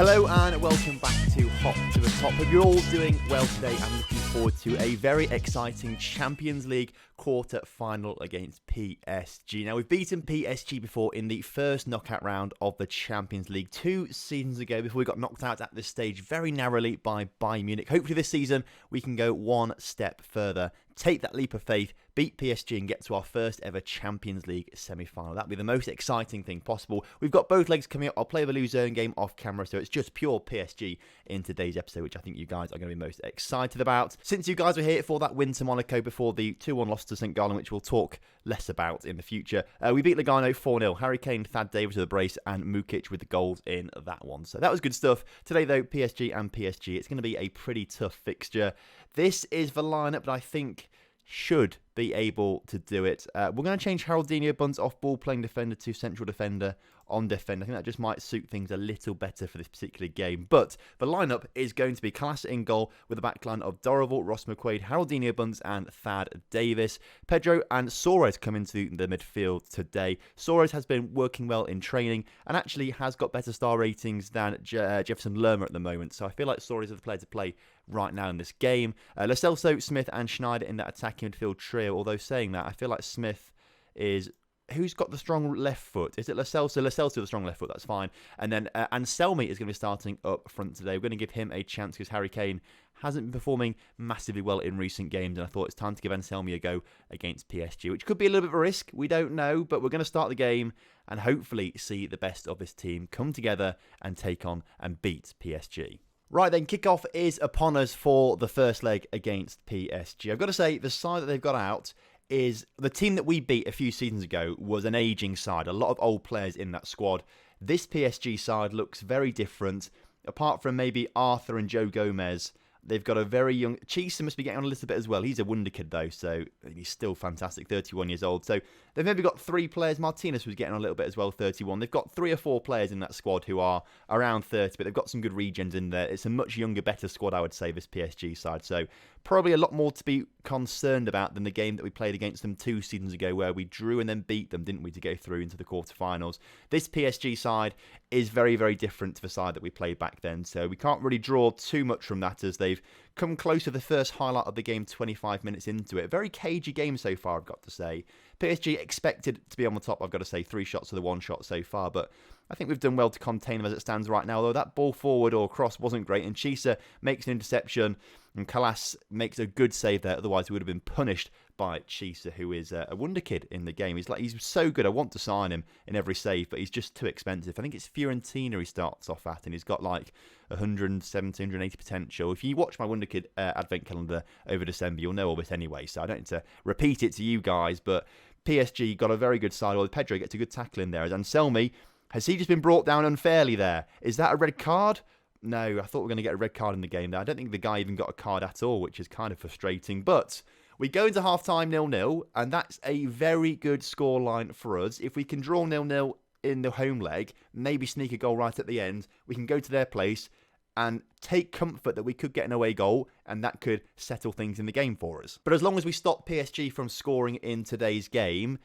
Hello and welcome back to Hop to the Top. Hope you're all doing well today. I'm looking forward to a very exciting Champions League quarter final against PSG. Now, we've beaten PSG before in the first knockout round of the Champions League 2 seasons ago before we got knocked out at this stage very narrowly by Bayern Munich. Hopefully this season we can go one step further, take that leap of faith, beat PSG and get to our first ever Champions League semi-final. That'd be the most exciting thing possible. We've got both legs coming up. I'll play the Luzerne game off camera, so it's just pure PSG in today's episode, which I think you guys are going to be most excited about. Since you guys were here for that win to Monaco before the 2-1 loss to St. Gallen, which we'll talk less about in the future, we beat Lugano 4-0. Harry Kane, Thad Davis with the brace, and Mukic with the goals in that one. So that was good stuff. Today, though, PSG and PSG. It's going to be a pretty tough fixture. This is the lineup that I think should be able to do it. We're going to change Haroldinho Bunce off ball playing defender to central defender on defender. I think that just might suit things a little better for this particular game. But the lineup is going to be Kalas in goal with a backline of Dorival, Ross McQuaid, Haroldinho Bunce and Thad Davis. Pedro and Soares come into the midfield today. Soares has been working well in training and actually has got better star ratings than Jefferson Lerma at the moment. So I feel like Soares is the player to play right now in this game. Lo Celso, Smith and Schneider in that attacking midfield trio. Although saying that, I feel like Smith is... Who's got the strong left foot? Is it Lo Celso? Lo Celso with the strong left foot, that's fine. And then Anselmi is going to be starting up front today. We're going to give him a chance because Harry Kane hasn't been performing massively well in recent games. And I thought it's time to give Anselmi a go against PSG, which could be a little bit of a risk. We don't know, but we're going to start the game and hopefully see the best of this team come together and take on and beat PSG. Right then, kickoff is upon us for the first leg against PSG. I've got to say, the side that they've got out is the team that we beat a few seasons ago was an ageing side. A lot of old players in that squad. This PSG side looks very different. Apart from maybe Arthur and Joe Gomez, they've got a very young... Chisa must be getting on a little bit as well. He's a wonder kid though, so he's still fantastic, 31 years old. So they've maybe got 3 players. Martinez was getting on a little bit as well, 31. They've got 3 or 4 players in that squad who are around 30, but they've got some good regens in there. It's a much younger, better squad, I would say, this PSG side. So probably a lot more to be concerned about than the game that we played against them 2 seasons ago where we drew and then beat them, didn't we, to go through into the quarterfinals. This PSG side is very different to the side that we played back then, so we can't really draw too much from that as they've come close to the first highlight of the game 25 minutes into it. Very cagey game so far, I've got to say. PSG expected to be on the top, I've got to say, 3 shots to the 1 shot so far, but I think we've done well to contain them as it stands right now, although that ball forward or cross wasn't great, and Chisa makes an interception, and Kalas makes a good save there, otherwise he would have been punished by Chisa, who is a wonder kid in the game. He's so good, I want to sign him in every save, but he's just too expensive. I think it's Fiorentina he starts off at, and he's got like 170, 180 potential. If you watch my wonder kid advent calendar over December, you'll know all this anyway, so I don't need to repeat it to you guys, but PSG got a very good side, although Pedro gets a good tackle in there, as Anselmi, has he just been brought down unfairly there? Is that a red card? No, I thought we were going to get a red card in the game there. I don't think the guy even got a card at all, which is kind of frustrating. But we go into half-time 0-0, and that's a very good scoreline for us. If we can draw 0-0 in the home leg, maybe sneak a goal right at the end, we can go to their place and take comfort that we could get an away goal, and that could settle things in the game for us. But as long as we stop PSG from scoring in today's game,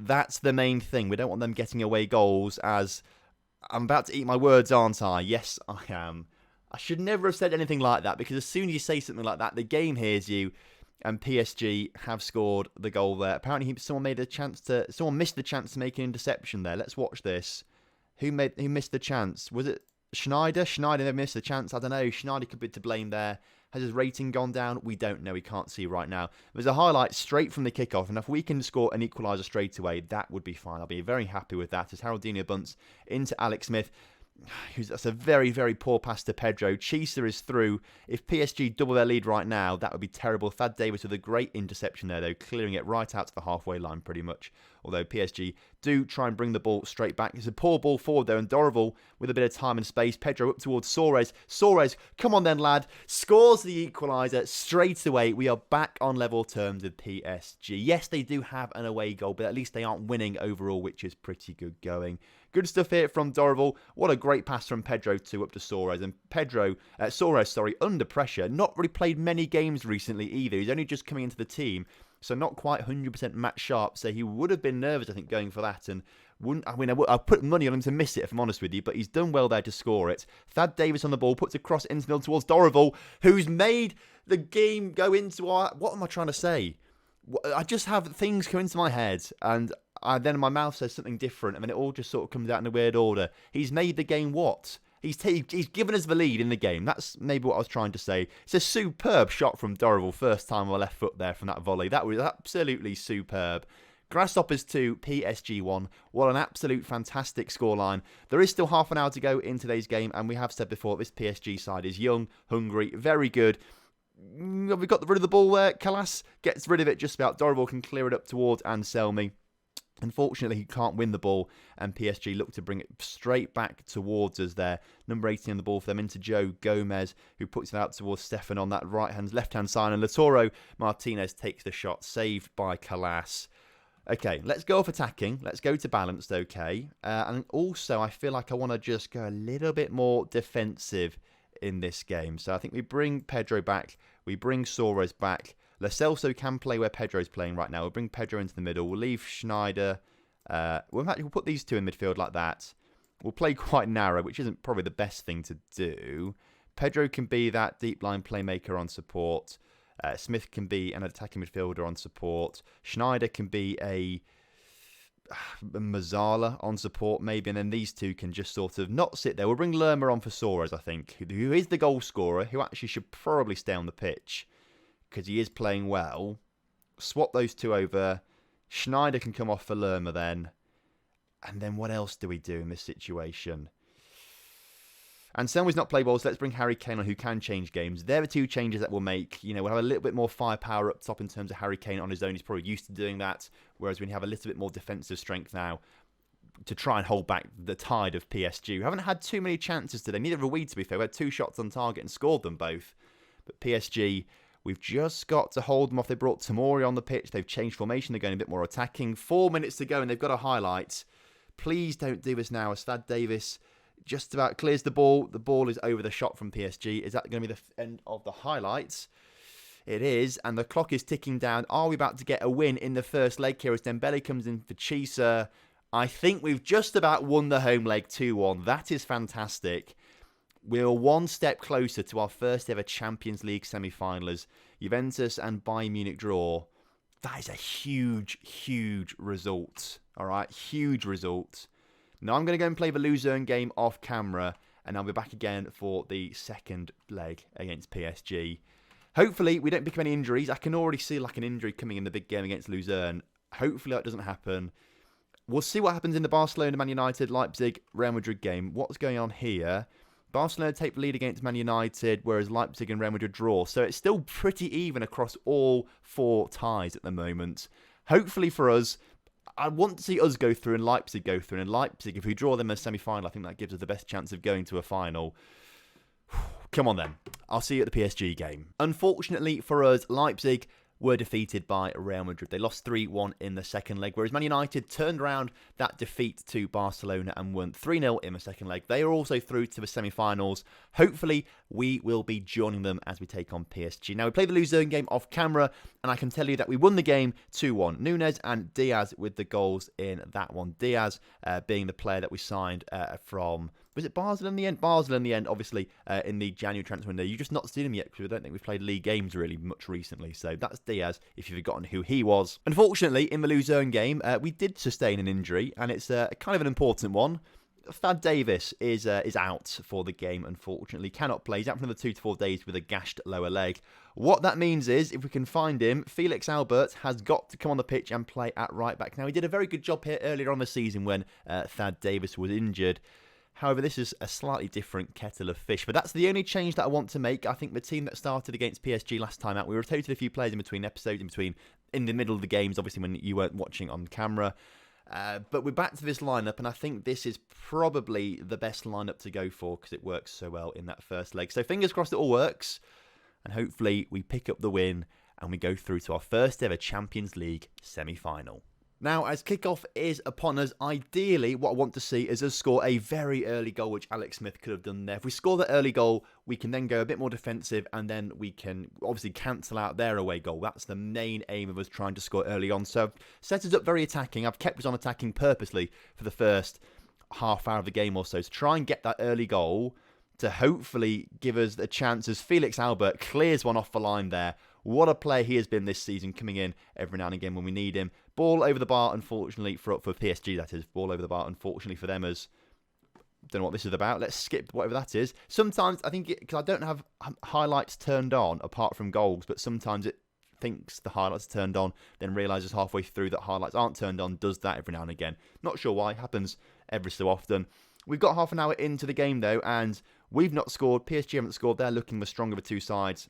that's the main thing. We don't want them getting away goals, as I'm about to eat my words, aren't I? Yes, I am. I should never have said anything like that, because as soon as you say something like that, the game hears you, and PSG have scored the goal there. Apparently, someone missed the chance to make an interception there. Let's watch this. Who missed the chance? Was it Schneider? Schneider missed the chance. I don't know. Schneider could be to blame there. Has his rating gone down? We don't know. We can't see right now. There's a highlight straight from the kickoff, and if we can score an equaliser straight away, that would be fine. I'll be very happy with that. As Haroldinho Bunce into Alex Smith. That's a very poor pass to Pedro. Chisa is through. If PSG double their lead right now, that would be terrible. Thad Davis with a great interception there, though, clearing it right out to the halfway line pretty much. Although PSG do try and bring the ball straight back. It's a poor ball forward, though, and Dorival with a bit of time and space. Pedro up towards Soares. Soares, come on then, lad. Scores the equaliser straight away. We are back on level terms with PSG. Yes, they do have an away goal, but at least they aren't winning overall, which is pretty good going. Good stuff here from Dorival. What a great pass from Pedro up to Soares. And Soares, under pressure. Not really played many games recently either. He's only just coming into the team, so not quite 100% match sharp. So he would have been nervous, I think, going for that. And I'll put money on him to miss it, if I'm honest with you, but he's done well there to score it. Thad Davis on the ball, puts a cross into the middle towards Dorival, who's made the game go into our... What am I trying to say? I just have things come into my head, and then my mouth says something different, and then it all just sort of comes out in a weird order. He's made the game what? He's given us the lead in the game. That's maybe what I was trying to say. It's a superb shot from Dorival, first time on the left foot there from that volley. That was absolutely superb. Grasshoppers 2, PSG 1. What an absolute fantastic scoreline. There is still half an hour to go in today's game, and we have said before, this PSG side is young, hungry, very good. Have we got rid of the ball there? Kalas gets rid of it just about. Dorival can clear it up towards Anselmi. Unfortunately, he can't win the ball, and PSG look to bring it straight back towards us there. Number 18 on the ball for them into Joe Gomez, who puts it out towards Stefan on that left-hand side, and Latoro Martinez takes the shot, saved by Kalas. Okay, let's go off attacking. Let's go to balanced, okay. And also, I feel like I want to just go a little bit more defensive in this game. So I think we bring Pedro back. We bring Soares back. Lo Celso can play where Pedro's playing right now. We'll bring Pedro into the middle. We'll leave Schneider. We'll put these two in midfield like that. We'll play quite narrow, which isn't probably the best thing to do. Pedro can be that deep line playmaker on support. Smith can be an attacking midfielder on support. Schneider can be a Mazzala on support maybe, and then these two can just sort of not sit there. We'll bring Lerma on for Soares, I think, who is the goal scorer, who actually should probably stay on the pitch because he is playing well. Swap those two over. Schneider can come off for Lerma then. And then what else do we do in this situation? Anselmi's not play ball, so let's bring Harry Kane on, who can change games. They're the two changes that we'll make. You know, we'll have a little bit more firepower up top in terms of Harry Kane on his own. He's probably used to doing that, whereas we have a little bit more defensive strength now to try and hold back the tide of PSG. We haven't had too many chances today. Neither have we, to be fair. We had 2 shots on target and scored them both. But PSG, we've just got to hold them off. They brought Tomori on the pitch. They've changed formation. They're going a bit more attacking. 4 minutes to go, and they've got a highlight. Please don't do this now. Thad Davis just about clears the ball. The ball is over the shot from PSG. Is that going to be the end of the highlights? It is, and the clock is ticking down. Are we about to get a win in the first leg here as Dembele comes in for Chisa? I think we've just about won the home leg 2-1. That is fantastic. We're one step closer to our first ever Champions League semi-finalers. Juventus and Bayern Munich draw. That is a huge, huge result. All right, huge result. Now I'm going to go and play the Luzerne game off camera, and I'll be back again for the second leg against PSG. Hopefully we don't pick up any injuries. I can already see like an injury coming in the big game against Luzerne. Hopefully that doesn't happen. We'll see what happens in the Barcelona, Man United, Leipzig, Real Madrid game. What's going on here? Barcelona take the lead against Man United, whereas Leipzig and Real Madrid draw. So it's still pretty even across all 4 ties at the moment. Hopefully for us, I want to see us go through and Leipzig go through. And Leipzig, if we draw them as semi-final, I think that gives us the best chance of going to a final. Come on then. I'll see you at the PSG game. Unfortunately for us, Leipzig were defeated by Real Madrid. They lost 3-1 in the second leg, whereas Man United turned around that defeat to Barcelona and won 3-0 in the second leg. They are also through to the semi-finals. Hopefully, we will be joining them as we take on PSG. Now, we played the Luzerne game off camera, and I can tell you that we won the game 2-1. Nunes and Diaz with the goals in that one. Diaz being the player that we signed from... Was it Basel in the end? Basel in the end, obviously, in the January transfer window. You've just not seen him yet because I don't think we've played league games really much recently. So that's Diaz, if you've forgotten who he was. Unfortunately, in the Luzerne game, we did sustain an injury, and it's kind of an important one. Thad Davis is out for the game, unfortunately. Cannot play. He's out for another 2 to 4 days with a gashed lower leg. What that means is, if we can find him, Felix Albert has got to come on the pitch and play at right back. Now, he did a very good job here earlier on the season when Thad Davis was injured. However, this is a slightly different kettle of fish. But that's the only change that I want to make. I think the team that started against PSG last time out, we rotated a few players in between episodes, in the middle of the games, obviously when you weren't watching on camera. But we're back to this lineup, and I think this is probably the best lineup to go for because it works so well in that first leg. So fingers crossed it all works, and hopefully we pick up the win and we go through to our first ever Champions League semi-final. Now, as kickoff is upon us, ideally what I want to see is us score a very early goal, which Alex Smith could have done there. If we score that early goal, we can then go a bit more defensive, and then we can obviously cancel out their away goal. That's the main aim of us trying to score early on. So, set us up very attacking. I've kept us on attacking purposely for the first half hour of the game or so to try and get that early goal to hopefully give us a chance as Felix Albert clears one off the line there. What a player he has been this season, coming in every now and again when we need him. Ball over the bar, unfortunately, for PSG, that is. Ball over the bar, unfortunately, for them as... Don't know what this is about. Let's skip whatever that is. Sometimes, I think, because I don't have highlights turned on, apart from goals, but sometimes it thinks the highlights are turned on, then realises halfway through that highlights aren't turned on, does that every now and again. Not sure why, happens every so often. We've got half an hour into the game, though, and we've not scored. PSG haven't scored. They're looking the stronger of the two sides.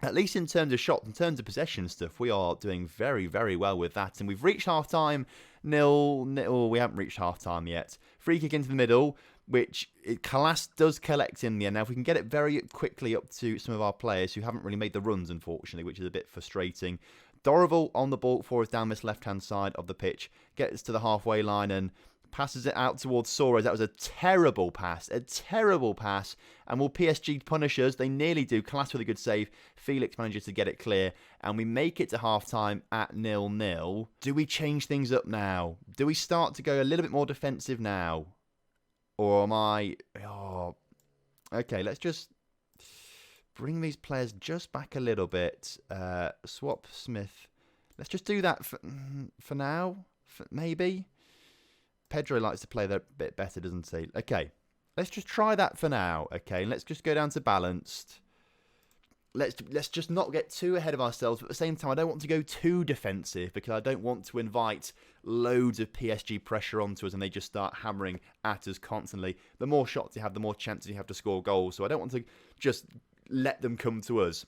At least in terms of shots, in terms of possession stuff, we are doing very, very well with that. And we've reached half-time, 0-0. We haven't reached half-time yet. Free kick into the middle, which Kalas does collect in the end. Now, if we can get it very quickly up to some of our players who haven't really made the runs, unfortunately, which is a bit frustrating. Dorival on the ball for us down this left-hand side of the pitch. Gets to the halfway line and passes it out towards Soares. That was a terrible pass. And will PSG punish us? They nearly do. Kalas with a good save. Felix manages to get it clear. And we make it to half-time at 0-0. Do we change things up now? Do we start to go a little bit more defensive now? Or am I... Oh, okay, let's just bring these players just back a little bit. Swap Smith. Let's just do that for now. Maybe. Pedro likes to play that a bit better, doesn't he? Okay, let's just try that for now. Okay, let's just go down to balanced. Let's just not get too ahead of ourselves, but at the same time, I don't want to go too defensive because I don't want to invite loads of PSG pressure onto us and they just start hammering at us constantly. The more shots you have, the more chances you have to score goals. So I don't want to just let them come to us.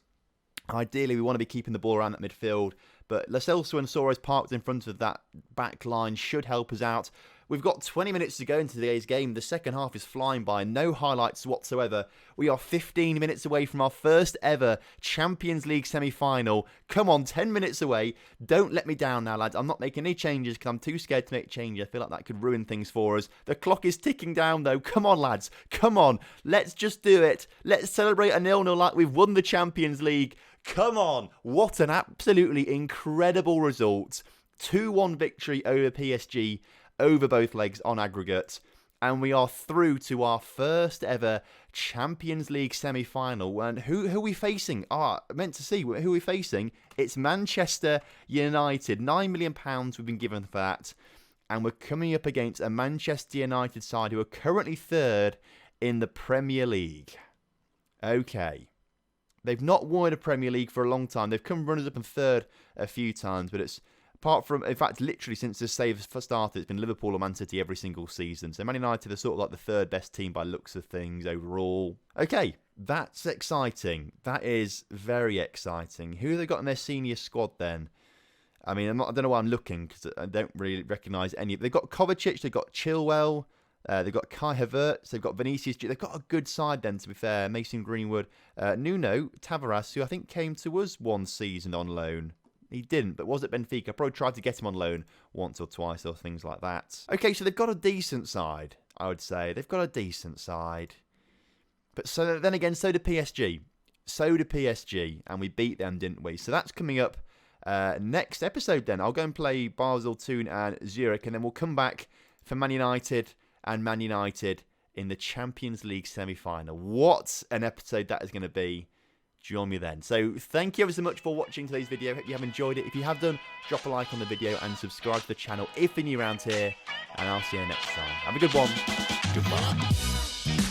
Ideally, we want to be keeping the ball around that midfield, but Lo Celso and Soares parked in front of that back line should help us out. We've got 20 minutes to go into today's game. The second half is flying by. No highlights whatsoever. We are 15 minutes away from our first ever Champions League semi-final. Come on, 10 minutes away. Don't let me down now, lads. I'm not making any changes because I'm too scared to make changes. I feel like that could ruin things for us. The clock is ticking down, though. Come on, lads. Come on. Let's just do it. Let's celebrate a 0-0 like we've won the Champions League. Come on. What an absolutely incredible result. 2-1 victory over PSG. Over both legs on aggregate, and we are through to our first ever Champions League semi-final. And who are we facing? I meant to see who are we facing. It's Manchester United. £9 million we've been given for that, and we're coming up against a Manchester United side who are currently third in the Premier League. Okay. They've not won a Premier League for a long time. They've come runners up in third a few times, but it's apart from, in fact, literally since the save started, it's been Liverpool or Man City every single season. So Man United are sort of like the third best team by looks of things overall. Okay, that's exciting. That is very exciting. Who have they got in their senior squad then? I mean, I don't know why I'm looking because I don't really recognise any. They've got Kovacic, they've got Chilwell, they've got Kai Havertz, they've got Vinicius. They've got a good side then, to be fair. Mason Greenwood, Nuno Tavares, who I think came to us one season on loan. He didn't, but was at Benfica. I probably tried to get him on loan once or twice or things like that. Okay, so they've got a decent side, I would say. They've got a decent side. But so then again, so did PSG. So did PSG, and we beat them, didn't we? So that's coming up next episode then. I'll go and play Basel, Thun and Zurich, and then we'll come back for Man United and Man United in the Champions League semi-final. What an episode that is going to be. Join me then. So thank you ever so much for watching today's video. Hope you have enjoyed it. If you have done, drop a like on the video and subscribe to the channel if you're new around here. And I'll see you next time. Have a good one. Goodbye.